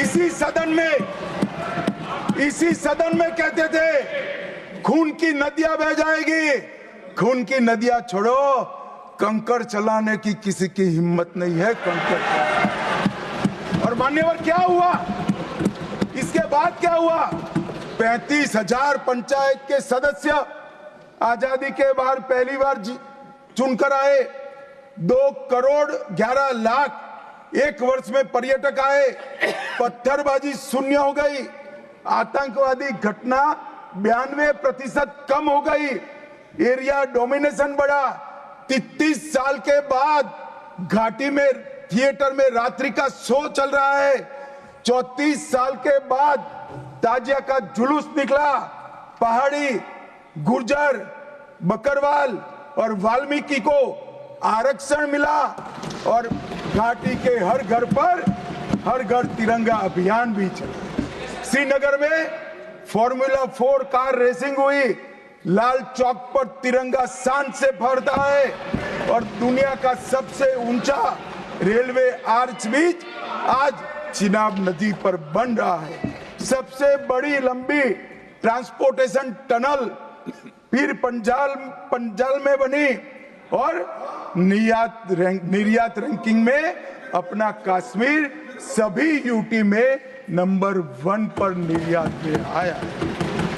इसी सदन में कहते थे खून की नदियां बह जाएगी। खून की नदियां छोड़ो, कंकड़ चलाने की किसी की हिम्मत नहीं है। कंकड़ और मान्यवर क्या हुआ? इसके बाद क्या हुआ? 35,000 पंचायत के सदस्य आजादी के बाद पहली बार चुनकर आए। 2 करोड़ 11 लाख एक वर्ष में पर्यटक आए। पत्थरबाजी शून्य हो गई। आतंकवादी घटना 92% कम हो गई। एरिया डोमिनेशन बढ़ा। 33 साल के बाद घाटी में थिएटर में रात्रि का शो चल रहा है। 34 साल के बाद ताजिया का जुलूस निकला। पहाड़ी, गुर्जर, बकरवाल और वाल्मीकि को आरक्षण मिला और घाटी के हर घर तिरंगा अभियान भी चला। श्रीनगर में फॉर्मूला 4 कार रेसिंग हुई। लाल चौक पर तिरंगा शान से फहरता है और दुनिया का सबसे ऊंचा रेलवे आर्च ब्रिज आज चिनाब नदी पर बन रहा है। सबसे बड़ी लंबी ट्रांसपोर्टेशन टनल फिर पंजाल में बनी और निर्यात रैंकिंग में अपना कश्मीर सभी यूटी में नंबर 1 पर निर्यात में आया।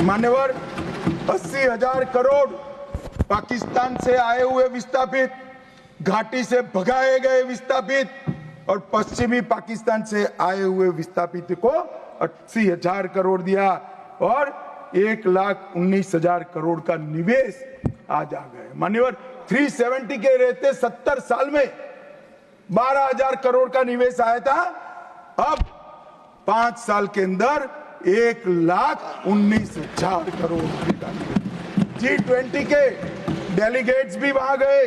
मान्यवर, 80,000 करोड़ पाकिस्तान से आए हुए विस्थापित, घाटी से भगाए गए विस्थापित और पश्चिमी पाकिस्तान से आए हुए विस्थापित को 80,000 करोड़ दिया और 1,19,000 करोड़ का निवेश आज आ गए। मान्यवर, 370 के रहते 70 साल में 12,000 करोड़ का निवेश आया था। अब 5 साल के अंदर 1,19,000 करोड़ का। G20 के डेलीगेट्स भी वहां गए।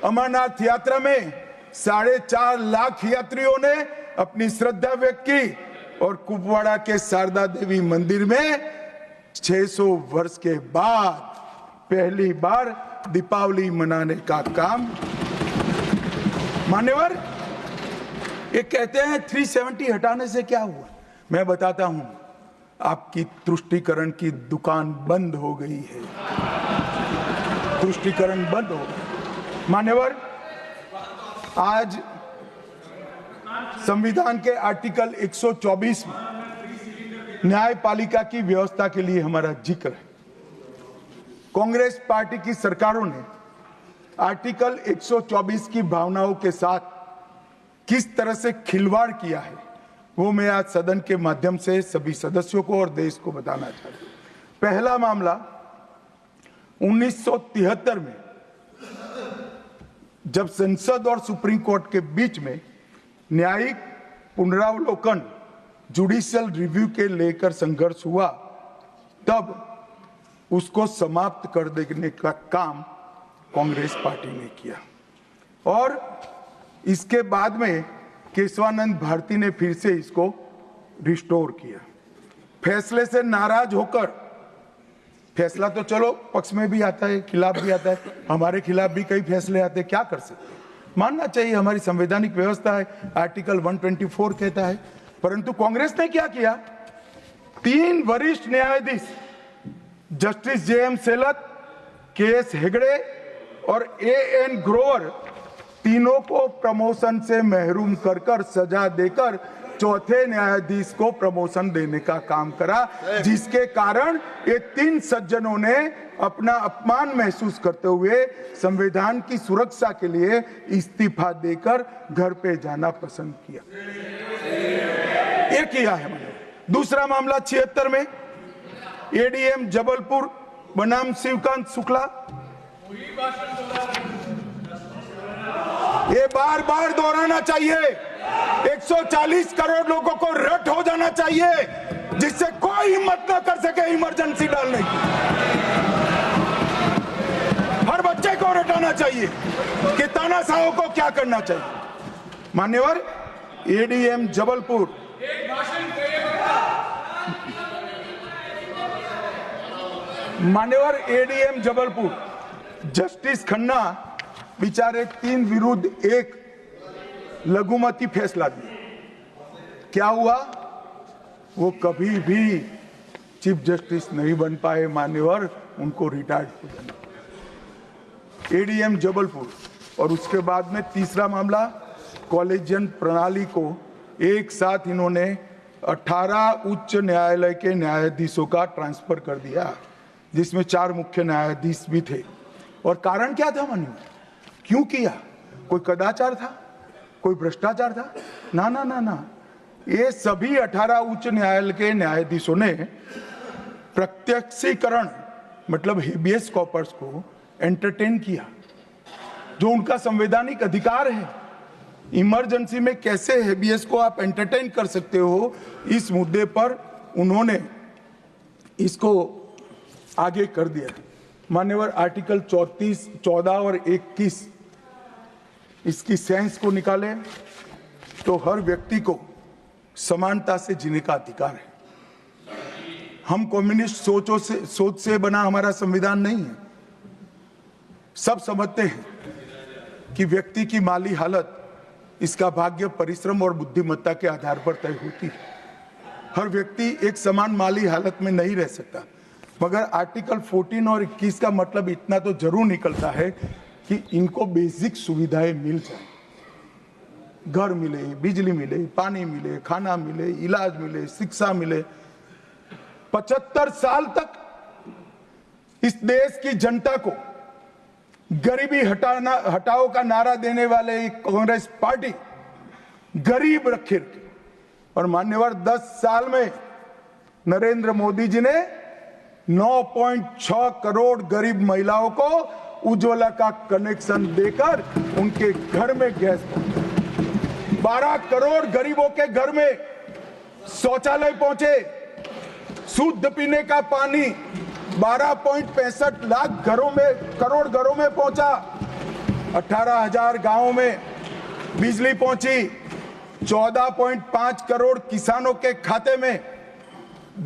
अमरनाथ यात्रा में 4.5 लाख यात्रियों ने अपनी श्रद्धा व्यक्त की और कुपवाड़ा के शारदा देवी मंदिर में 600 वर्ष के बाद पहली बार दीपावली मनाने का काम। मान्यवर, ये कहते हैं 370 हटाने से क्या हुआ? मैं बताता हूं, आपकी तुष्टीकरण की दुकान बंद हो गई है। तुष्टीकरण बंद हो गई। मान्यवर, आज संविधान के आर्टिकल 124 में न्यायपालिका की व्यवस्था के लिए हमारा जिक्र है। कांग्रेस पार्टी की सरकारों ने आर्टिकल 124 की भावनाओं के साथ किस तरह से खिलवाड़ किया है, वो मैं आज सदन के माध्यम से सभी सदस्यों को और देश को बताना चाहता हूं। पहला मामला 1973 में जब संसद और सुप्रीम कोर्ट के बीच में न्यायिक पुनरावलोकन जुडिशियल रिव्यू के लेकर संघर्ष हुआ, तब उसको समाप्त कर देने का काम कांग्रेस पार्टी ने किया और इसके बाद में केशवानंद भारती ने फिर से इसको रिस्टोर किया। फैसले से नाराज होकर, फैसला तो चलो पक्ष में भी आता है, खिलाफ भी आता है, हमारे खिलाफ भी कई फैसले आते हैं, क्या कर सकते हैं? मानना चाहिए, हमारी संवैधानिक व्यवस्था है, आर्टिकल 124 कहता है। परंतु कांग्रेस ने क्या किया? 3 वरिष्ठ न्यायाधीश जस्टिस JM सेलत, KS हेगड़े और AN ग्रोवर, तीनों को प्रमोशन से महरूम कर सजा देकर चौथे न्यायाधीश को प्रमोशन देने का काम करा, जिसके कारण ये 3 सज्जनों ने अपना अपमान महसूस करते हुए संविधान की सुरक्षा के लिए इस्तीफा देकर घर पे जाना पसंद किया। ये किया है मैंने। दूसरा मामला 76 में ADM जबलपुर बनाम शिवकांत शुक्ला, ये बार बार दोहराना चाहिए। 140 करोड़ लोगों को रट हो जाना चाहिए जिससे कोई हिम्मत ना कर सके इमरजेंसी डालने की। हर बच्चे को रटाना चाहिए कि तानाशाहों को क्या करना चाहिए। मान्यवर, ADM जबलपुर, मान्यवर ADM जबलपुर जस्टिस खन्ना बेचारे 3 विरुद्ध 1 लघुमती फैसला दिया। क्या हुआ? वो कभी भी चीफ जस्टिस नहीं बन पाए मान्यवर, उनको रिटायर्ड हो जाना। एडीएम जबलपुर और उसके बाद में तीसरा मामला, कॉलेजियन प्रणाली को एक साथ इन्होंने 18 उच्च न्यायालय के न्यायाधीशों का ट्रांसफर कर दिया, जिसमें 4 मुख्य न्यायाधीश भी थे। और कारण क्या था मान्यवर, क्यों किया? कोई कदाचार था, कोई भ्रष्टाचार था? ना ना ना ना, ये सभी 18 उच्च न्यायालय के न्यायाधीशों ने प्रत्यक्षीकरण मतलब हेबियस कॉर्पस को एंटरटेन किया, जो उनका संवैधानिक अधिकार है। इमरजेंसी में कैसे हेबियस को आप एंटरटेन कर सकते हो, इस मुद्दे पर उन्होंने इसको आगे कर दिया। मान्यवर, आर्टिकल 34, 14 और 21 इसकी सेंस को निकाले तो हर व्यक्ति को समानता से जीने का अधिकार है। हम कम्युनिस्ट सोच से बना हमारा संविधान नहीं है। सब समझते हैं कि व्यक्ति की माली हालत इसका भाग्य, परिश्रम और बुद्धिमत्ता के आधार पर तय होती है। हर व्यक्ति एक समान माली हालत में नहीं रह सकता, मगर आर्टिकल 14 और 21 का मतलब इतना तो जरूर निकलता है कि इनको बेसिक सुविधाएं मिल जाए, घर मिले, बिजली मिले, पानी मिले, खाना मिले, इलाज मिले, शिक्षा मिले। 75 साल तक इस देश की जनता को गरीबी हटाओ का नारा देने वाले कांग्रेस पार्टी गरीब रखे। और मान्यवर, 10 साल में नरेंद्र मोदी जी ने 9.6 करोड़ गरीब महिलाओं को उज्ज्वला का कनेक्शन देकर उनके घर में गैस पहुंचा। 12 करोड़ गरीबों के घर में शौचालय पहुंचे, शुद्ध पीने का पानी 12.65 लाख करोड़ घरों में पहुंचा। 18,000 गांवों में बिजली पहुंची। 14.5 करोड़ किसानों के खाते में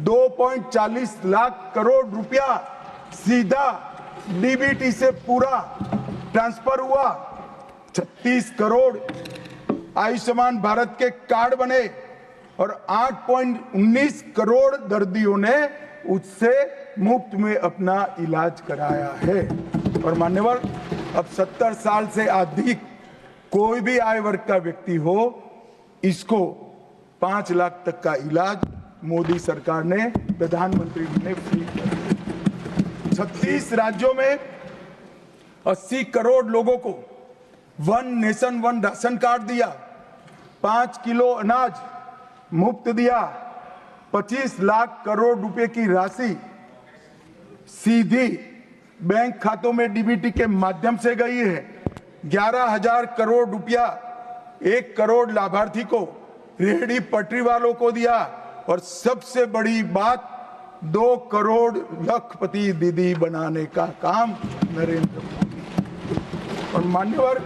2.40 लाख करोड़ रुपया सीधा डीबीटी से पूरा ट्रांसफर हुआ। 36 करोड़ आयुष्मान भारत के कार्ड बने और 8.19 करोड़ दर्दियों ने उससे मुफ्त में अपना इलाज कराया है। और मान्यवर, अब 70 साल से अधिक कोई भी आय वर्ग का व्यक्ति हो, इसको 5 लाख तक का इलाज मोदी सरकार ने, प्रधानमंत्री ने फ्री कर दिया। 36 राज्यों में 80 करोड़ लोगों को one nation one ration card दिया, 5 किलो अनाज मुफ्त दिया, 25 लाख करोड़ रुपए की राशि सीधी बैंक खातों में डीबीटी के माध्यम से गई है। 11,000 करोड़ रुपया 1 करोड़ लाभार्थी को, रेहड़ी पटरी वालों को दिया। और सबसे बड़ी बात, 2 करोड़ लखपति दीदी बनाने का काम नरेंद्र मोदी। और मान्यवर,